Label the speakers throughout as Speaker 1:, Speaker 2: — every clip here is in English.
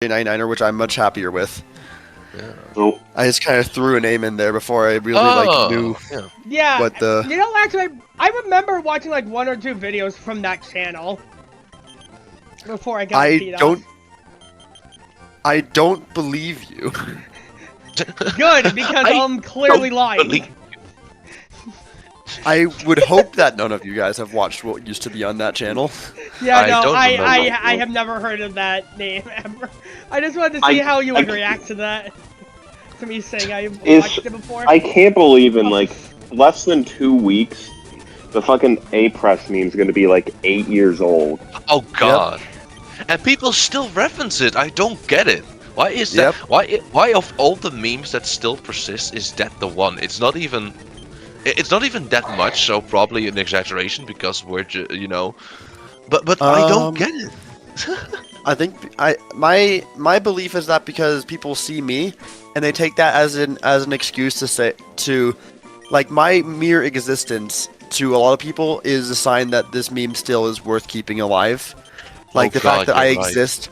Speaker 1: 99er, which I'm much happier with.
Speaker 2: Yeah.
Speaker 3: Oh,
Speaker 1: I just kind of threw a name in there before I really knew
Speaker 4: Yeah.
Speaker 1: what the.
Speaker 4: You know, actually, I remember watching like 1 or 2 videos from that channel before I got beat off.
Speaker 1: I don't believe you.
Speaker 4: Good, because I'm clearly lying.
Speaker 1: I would hope that none of you guys have watched what used to be on that channel.
Speaker 4: Yeah, no,
Speaker 2: I
Speaker 4: I have never heard of that name ever. I just wanted to see how you would react to that. To me saying I watched it before.
Speaker 3: I can't believe in like less than 2 weeks, the fucking A-Press meme is gonna be like 8 years old.
Speaker 2: Oh god. Yep. And people still reference it. I don't get it. Why is that? Why of all the memes that still persist is that the one? It's not even that much, so probably an exaggeration because we're but I don't get it.
Speaker 1: I think my belief is that because people see me and they take that as an excuse to like my mere existence to a lot of people is a sign that this meme still is worth keeping alive. Like the fact that I exist,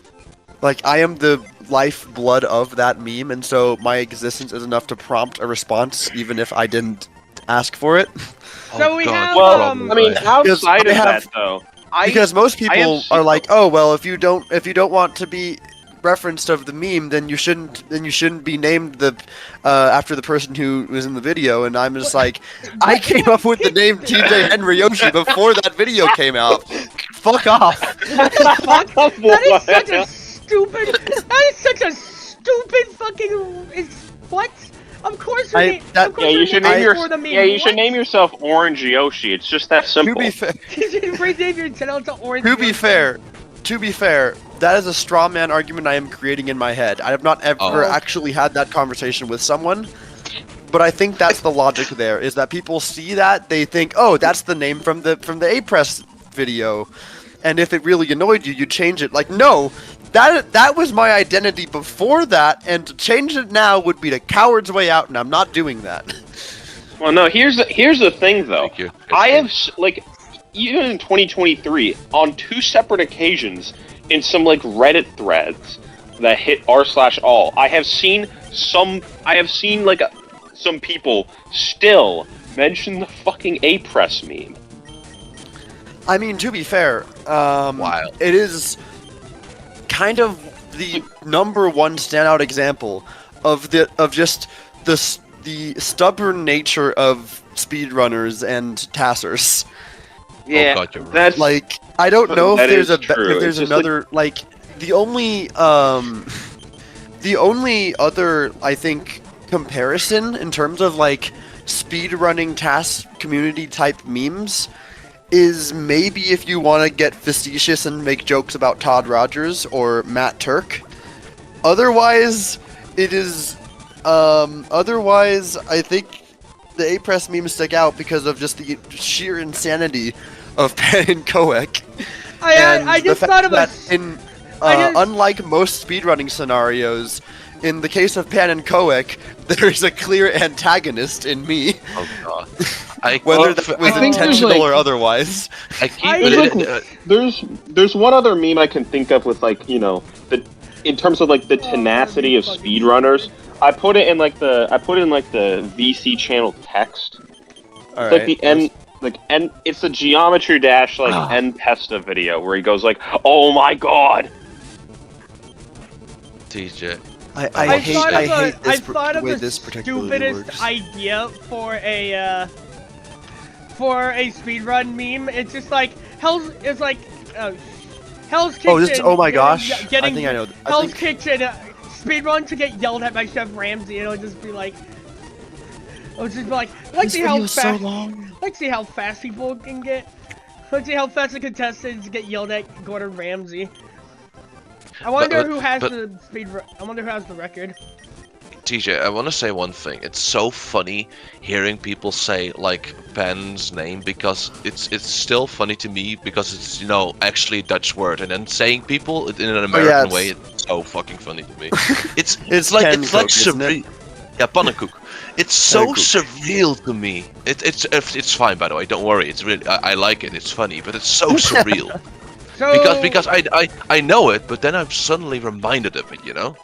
Speaker 1: like I am the lifeblood of that meme, and so my existence is enough to prompt a response even if I didn't ask for it.
Speaker 4: So we have
Speaker 3: I mean, outside of that though.
Speaker 1: Because most people are like, oh well, if you don't want to be referenced of the meme, then you shouldn't be named after the person who was in the video. And I'm just like, I came up with the name TJ Henry Yoshi before that video came out. Fuck off.
Speaker 4: That is such a stupid fucking. What? Of course you
Speaker 3: should name yourself Orange Yoshi. It's just that simple.
Speaker 1: To be fair,
Speaker 4: you should rename your channel to Orange
Speaker 1: to be fair, that is a straw man argument I am creating in my head. I have not ever actually had that conversation with someone, but I think that's the logic there. Is that people see that, they think, oh, that's the name from the A-Press video, and if it really annoyed you, you'd change it. Like, no. That was my identity before that, and to change it now would be the coward's way out, and I'm not doing that.
Speaker 3: Well, no. Here's the thing, though. I have even in 2023 on 2 separate occasions in some like Reddit threads that hit r/all. I have seen some people still mention the fucking A-Press meme.
Speaker 1: I mean, to be fair, it is kind of the #1 standout example of just the stubborn nature of speedrunners and tassers.
Speaker 3: Yeah,
Speaker 2: oh God,
Speaker 3: that's
Speaker 1: like I don't know if there's another
Speaker 3: like
Speaker 1: the only other I think comparison in terms of like speedrunning task community type memes is maybe if you want to get facetious and make jokes about Todd Rogers or Matt Turk. Otherwise, it is. Otherwise, I think the A-Press memes stick out because of just the sheer insanity of Pan and Koek.
Speaker 4: I just thought of
Speaker 1: unlike most speedrunning scenarios, in the case of Pan and Koek, there is a clear antagonist in me.
Speaker 2: Oh god.
Speaker 1: Whether that was intentional or otherwise.
Speaker 3: There's one other meme I can think of with like, you know, in terms of like the tenacity of speedrunners. I put it in like the VC channel text. It's like the end it's the Geometry Dash like N Pesta video where he goes like, "Oh my god."
Speaker 2: TJ.
Speaker 1: I hate this particular
Speaker 4: stupidest idea for a speedrun meme. It's just like Hell's Kitchen.
Speaker 1: Oh my gosh! I think I know.
Speaker 4: Hell's Kitchen speedrun to get yelled at by Chef Ramsay. It'll just be like, let's see how fast. Let's see how fast people can get. Let's see how fast the contestants get yelled at Gordon Ramsay. I wonder who has the speedrun. I wonder who has the record.
Speaker 2: TJ, I want to say one thing. It's so funny hearing people say like Pan's name because it's still funny to me because it's, you know, actually a Dutch word, and then saying people in an American way, it's so fucking funny to me. It's like surreal. Yeah, pannenkoek. It's so surreal to me. It's fine, by the way. Don't worry. It's really I like it. It's funny, but it's so surreal.
Speaker 4: So
Speaker 2: because I know it, but then I'm suddenly reminded of it, you know.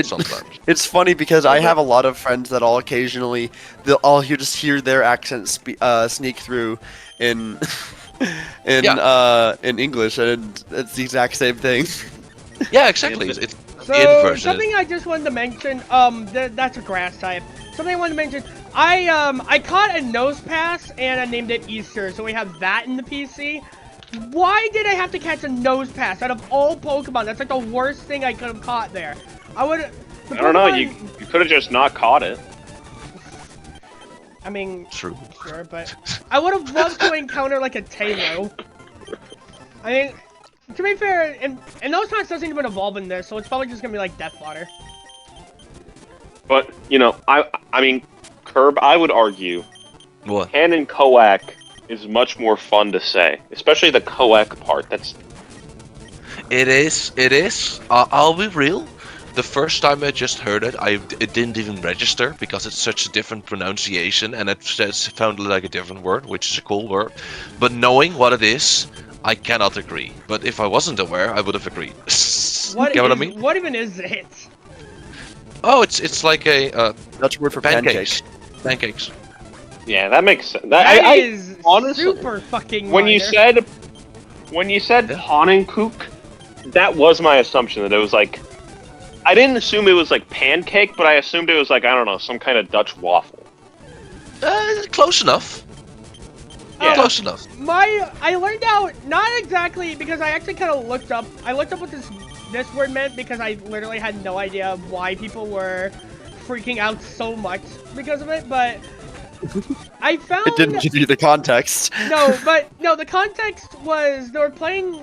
Speaker 2: Sometimes.
Speaker 1: It's funny because I have a lot of friends that I'll occasionally just hear their accent sneak through in in English, and it's the exact same thing.
Speaker 2: Yeah, exactly. It's
Speaker 4: So
Speaker 2: the inverse.
Speaker 4: something I just wanted to mention. That's a grass type. Something I wanted to mention. I caught a nose pass and I named it Easter, so we have that in the PC. Why did I have to catch a nose pass out of all Pokemon? That's like the worst thing I could have caught there. I don't
Speaker 3: know. You could have just not caught it.
Speaker 4: I mean,
Speaker 2: true.
Speaker 4: Sure, but I would have loved to encounter like a tame. I mean, to be fair, and those times doesn't even evolve in this, so it's probably just gonna be like Death Water.
Speaker 3: But you know, I mean, Kirb, I would argue,
Speaker 2: What?
Speaker 3: Canon Coac is much more fun to say, especially the Coac part.
Speaker 2: It is. I'll be real. The first time I just heard it, it didn't even register because it's such a different pronunciation and it sounded like a different word, which is a cool word. But knowing what it is, I cannot agree. But if I wasn't aware, I would have agreed. Get what I mean?
Speaker 4: What even is it?
Speaker 2: Oh, it's like a
Speaker 1: Dutch word for
Speaker 2: pancakes. Pancakes.
Speaker 3: Yeah, that makes sense.
Speaker 4: That is
Speaker 3: honestly,
Speaker 4: super fucking
Speaker 3: when you said
Speaker 2: Yeah.
Speaker 3: Pannenkoek, that was my assumption that it was like. I didn't assume it was like pancake, but I assumed it was like, I don't know, some kind of Dutch waffle.
Speaker 2: Close enough.
Speaker 3: Yeah.
Speaker 2: Close enough.
Speaker 4: I learned out, not exactly, because I actually kind of looked up what this word meant, because I literally had no idea why people were freaking out so much because of it, but I found...
Speaker 1: It didn't give you the context.
Speaker 4: No, the context was they were playing...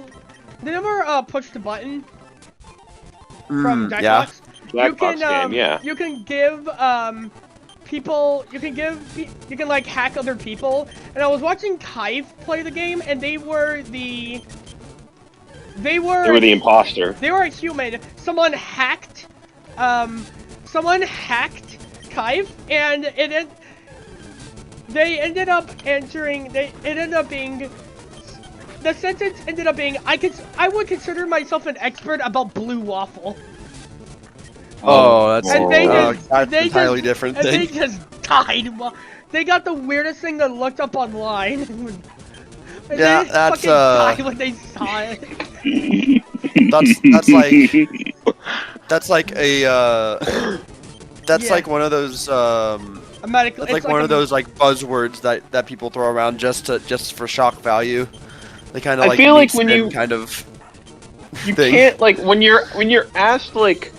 Speaker 4: They never pushed the button from Jackbox.
Speaker 1: Yeah.
Speaker 3: Jackbox game, yeah.
Speaker 4: You can give people, you can like hack other people, and I was watching Kive play the game, and they were the
Speaker 3: imposter.
Speaker 4: They were a human. Someone hacked Kive, and they ended up answering. It ended up being. The sentence ended up being, I would consider myself an expert about blue waffle.
Speaker 1: Oh, that's
Speaker 4: And
Speaker 1: an entirely different
Speaker 4: and
Speaker 1: thing.
Speaker 4: they just died. They got the weirdest thing that looked up online. And
Speaker 1: Yeah,
Speaker 4: they
Speaker 1: that's
Speaker 4: fucking died when they saw it.
Speaker 1: That's like one of those that's like one of those like buzzwords that people throw around just for shock value. They kind of like
Speaker 3: feel like when you
Speaker 1: kind of
Speaker 3: you
Speaker 1: thing.
Speaker 3: can't like when you're asked like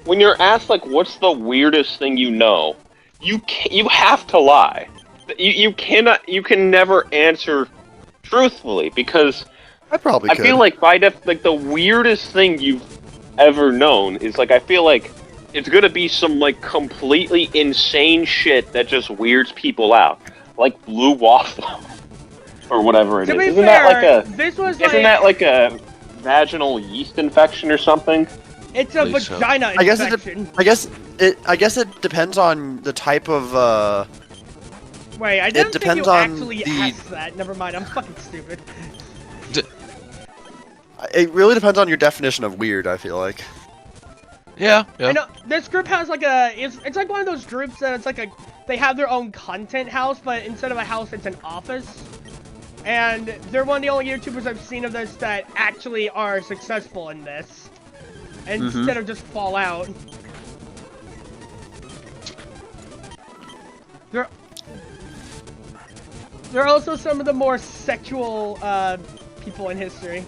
Speaker 3: what's the weirdest thing you know, you have to lie. You can never answer truthfully because
Speaker 1: I
Speaker 3: feel like like the weirdest thing you've ever known is like I feel like it's gonna be some like completely insane shit that just weirds people out, like blue waffle. Or whatever it is. Isn't that like a vaginal yeast infection or something?
Speaker 4: It's a vagina infection.
Speaker 1: I guess it depends on the type of
Speaker 4: Wait, I didn't think you actually
Speaker 1: the...
Speaker 4: asked that. Never mind, I'm fucking stupid.
Speaker 1: It really depends on your definition of weird, I feel like.
Speaker 2: Yeah.
Speaker 4: I know, this group has like it's like one of those groups that it's like they have their own content house, but instead of a house, it's an office. And they're one of the only YouTubers I've seen of this that actually are successful in this. Instead of just fall out. They're also some of the more sexual people in history.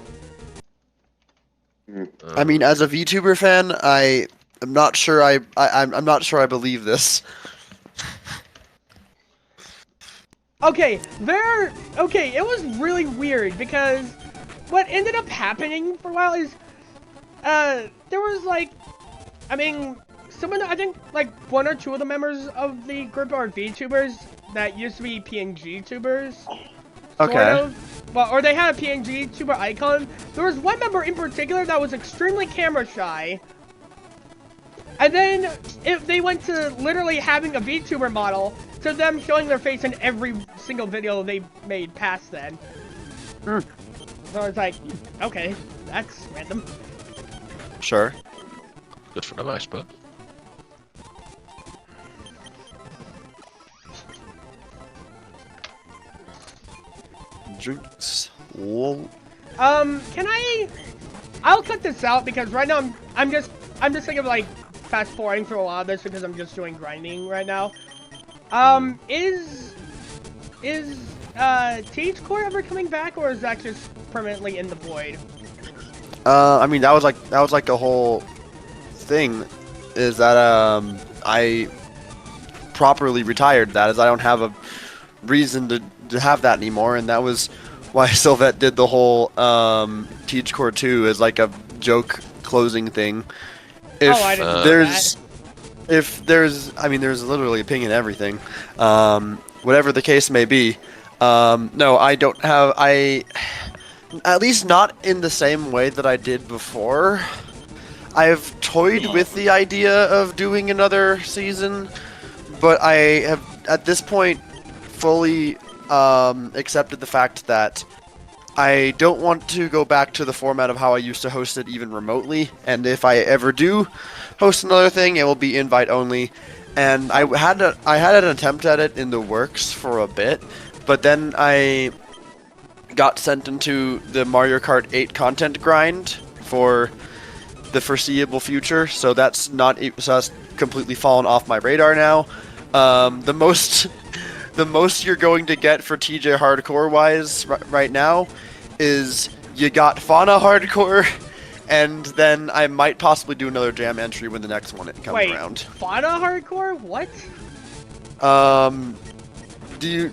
Speaker 1: I mean, as a VTuber fan, I'm not sure I'm not sure I believe this.
Speaker 4: Okay, it was really weird because what ended up happening for a while is, there was like, I think like one or two of the members of the group are VTubers that used to be PNG tubers.
Speaker 1: Okay.
Speaker 4: Sort of. Well, or they had a PNG tuber icon. There was one member in particular that was extremely camera shy. And then they went to literally having a VTuber model to them showing their face in every single video they made past then. So it's like, okay, that's random.
Speaker 1: Sure.
Speaker 2: Good for them, I suppose.
Speaker 1: Drinks. Whoa.
Speaker 4: Can I'll cut this out because right now I'm just thinking of like fast forwarding through a lot of this because I'm just doing grinding right now. Is Tallyikroe ever coming back, or is that just permanently in the void?
Speaker 1: I mean, that was like a whole thing, is that I properly retired that, as I don't have a reason to have that anymore, and that was why Sylvette did the whole Tallyikroe 2 as like a joke closing thing. If
Speaker 4: I didn't know
Speaker 1: there's
Speaker 4: that.
Speaker 1: if there's, I mean, there's literally a ping in everything. Whatever the case may be. No, I don't have, at least not in the same way that I did before. I've toyed with the idea of doing another season, but I have, at this point, fully accepted the fact that I don't want to go back to the format of how I used to host it even remotely, and if I ever do host another thing, it will be invite only. And I had an attempt at it in the works for a bit, but then I got sent into the Mario Kart 8 content grind for the foreseeable future, so that's completely fallen off my radar now. The most you're going to get for TJ Hardcore wise right now is you got Fauna Hardcore, and then I might possibly do another jam entry when the next one comes around.
Speaker 4: Fauna Hardcore? What?
Speaker 1: Do you?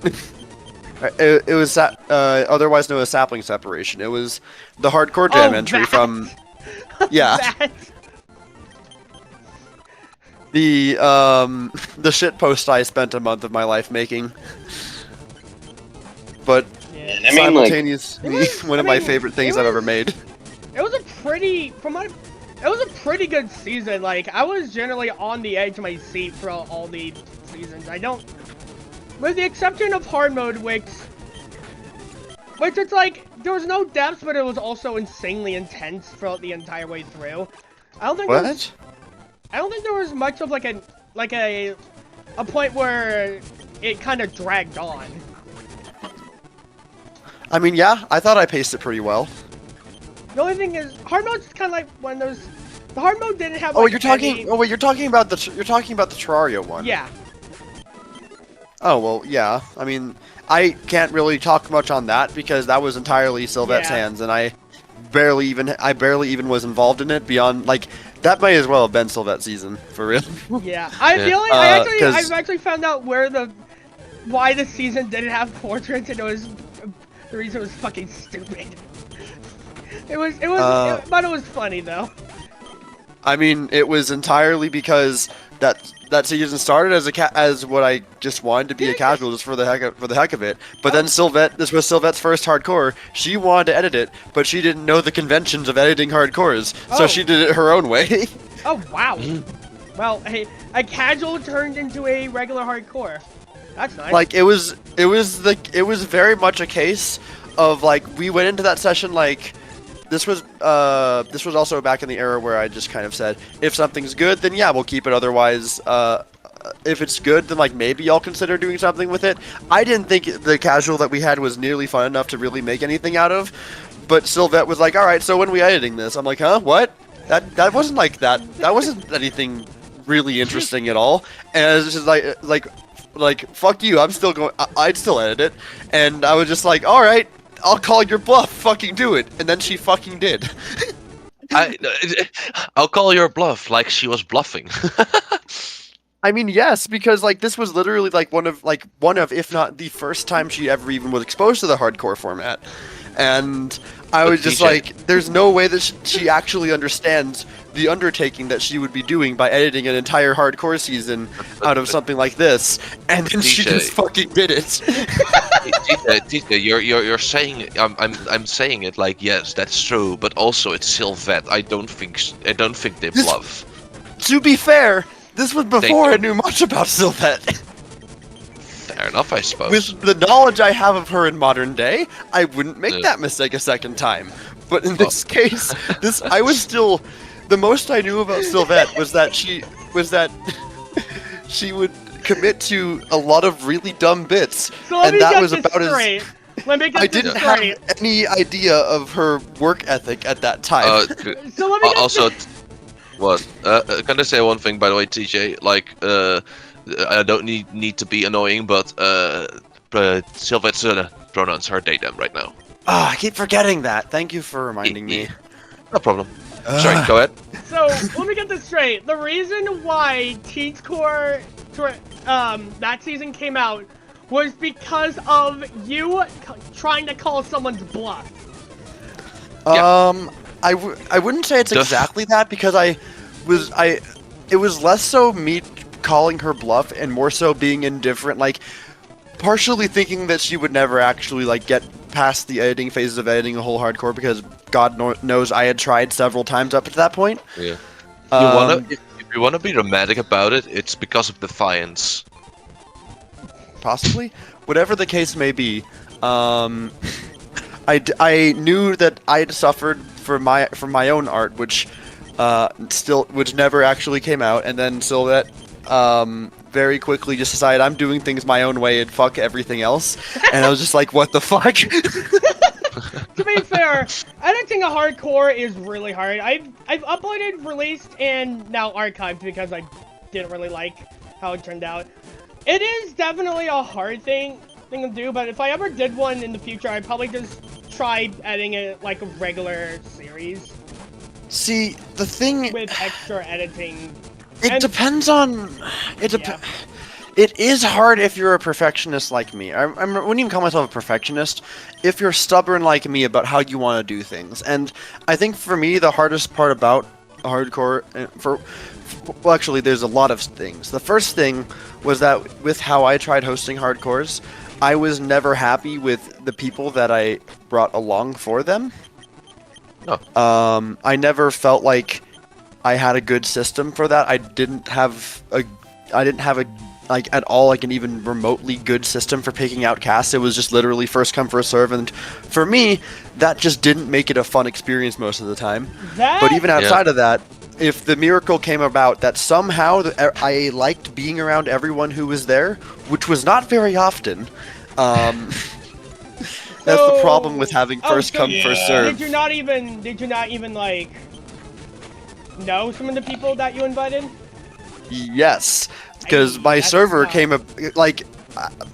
Speaker 1: It was otherwise known as sapling separation. It was the hardcore jam entry
Speaker 4: that.
Speaker 1: from. Yeah.
Speaker 4: That.
Speaker 1: The shit post I spent a month of my life making. But
Speaker 4: Yeah.
Speaker 3: I mean, like,
Speaker 1: simultaneously, one of my favorite things I've ever made.
Speaker 4: It was a pretty, it was a pretty good season. Like, I was generally on the edge of my seat for all the seasons. With the exception of hard mode, which it's like, there was no depth, but it was also insanely intense throughout the entire way through. I don't think there was much of like a point where it kind of dragged on.
Speaker 1: I mean, yeah, I thought I paced it pretty well.
Speaker 4: The only thing is, hard mode's kind of like one of those. The hard mode didn't have.
Speaker 1: Oh,
Speaker 4: like,
Speaker 1: you're talking about the Terraria one.
Speaker 4: Yeah.
Speaker 1: Oh well, yeah. I mean, I can't really talk much on that because that was entirely Sylvette's hands, and I barely even was involved in it beyond, like, that might as well have been Sylvette's season for real.
Speaker 4: Yeah, I've actually found out why the season didn't have portraits, and the reason was fucking stupid. But it was funny though.
Speaker 1: I mean, it was entirely because that season started as what I just wanted to be a casual, just for the heck of it. But then this was Sylvette's first hardcore. She wanted to edit it, but she didn't know the conventions of editing hardcores, so she did it her own way.
Speaker 4: Oh wow. Well, hey, a casual turned into a regular hardcore. That's nice.
Speaker 1: Like, it was very much a case of, like, we went into that session like. This was also back in the era where I just kind of said, if something's good, then yeah, we'll keep it. Otherwise, if it's good, then like maybe I'll consider doing something with it. I didn't think the casual that we had was nearly fun enough to really make anything out of. But Sylvette was like, all right, so when are we editing this? I'm like, huh, what? That wasn't like that. That wasn't anything really interesting at all. And it's just like fuck you. I'm still going. I'd still edit it. And I was just like, all right. I'll call your bluff, fucking do it. And then she fucking did.
Speaker 2: I'll call your bluff, like she was bluffing.
Speaker 1: I mean, yes, because like this was literally like one of if not the first time she ever even was exposed to the hardcore format. And I was just like, there's no way that she actually understands the undertaking that she would be doing by editing an entire hardcore season out of something like this, and then she just fucking did it.
Speaker 2: Tita, you're saying I'm saying it like, yes, that's true, but also it's Sylvette. I don't think they bluff.
Speaker 1: To be fair, this was before I knew much about Sylvette.
Speaker 2: Fair enough, I suppose.
Speaker 1: With the knowledge I have of her in modern day, I wouldn't make that mistake a second time. But in this case, I was still... The most I knew about Sylvette was that she would commit to a lot of really dumb bits,
Speaker 4: So let
Speaker 1: and
Speaker 4: me
Speaker 1: that
Speaker 4: get
Speaker 1: was
Speaker 4: this
Speaker 1: about
Speaker 4: straight.
Speaker 1: as...
Speaker 4: Let me get
Speaker 1: I
Speaker 4: this
Speaker 1: didn't have
Speaker 4: straight.
Speaker 1: any idea of her work ethic at that time.
Speaker 4: So let me get
Speaker 2: also,
Speaker 4: this.
Speaker 2: what? Can I say one thing, by the way, TJ? Like, I don't need to be annoying, but Sylvette's pronouns are they them right now.
Speaker 1: Ah, I keep forgetting that. Thank you for reminding me.
Speaker 2: No problem. Sorry, go ahead.
Speaker 4: So let me get this straight. The reason why Teens Core that season came out was because of you trying to call someone's bluff.
Speaker 1: I wouldn't say it's exactly that, because it was less so me calling her bluff and more so being indifferent, like partially thinking that she would never actually like get past the editing phases of editing a whole hardcore, because God knows I had tried several times up to that point.
Speaker 2: Yeah. If you wanna be dramatic about it, it's because of defiance.
Speaker 1: Possibly, whatever the case may be. I knew that I'd suffered from my own art, which never actually came out, and then Sylvette very quickly just decided I'm doing things my own way and fuck everything else, and I was just like, what the fuck?
Speaker 4: To be fair, editing a hardcore is really hard. I've uploaded, released, and now archived because I didn't really like how it turned out. It is definitely a hard thing to do, but if I ever did one in the future, I'd probably just try editing it like a regular series.
Speaker 1: See, the thing...
Speaker 4: With extra editing.
Speaker 1: It depends on... It is hard if you're a perfectionist like me. I wouldn't even call myself a perfectionist if you're stubborn like me about how you want to do things. And I think for me, the hardest part about hardcore... Well, actually, there's a lot of things. The first thing was that with how I tried hosting hardcores, I was never happy with the people that I brought along for them.
Speaker 2: Oh.
Speaker 1: I never felt like I had a good system for that. I didn't have an even remotely good system for picking out casts. It was just literally first come first serve, and for me, that just didn't make it a fun experience most of the time. But even outside of that, if the miracle came about that somehow I liked being around everyone who was there, which was not very often, that's the problem with having first come first serve.
Speaker 4: Did you not even like know some of the people that you invited?
Speaker 1: Yes, because my server came up like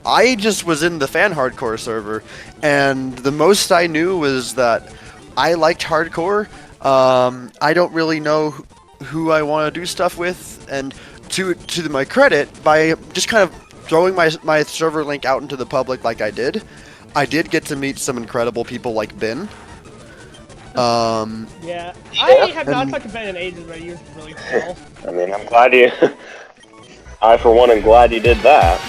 Speaker 1: I just was in the fan hardcore server, and the most I knew was that I liked hardcore. I don't really know who I want to do stuff with, and to my credit, by just kind of throwing my server link out into the public like I did get to meet some incredible people like Ben.
Speaker 4: Yeah, I have not talked to Ben in ages, but he was really cool.
Speaker 3: I mean, I'm glad you... I, for one, am glad you did that.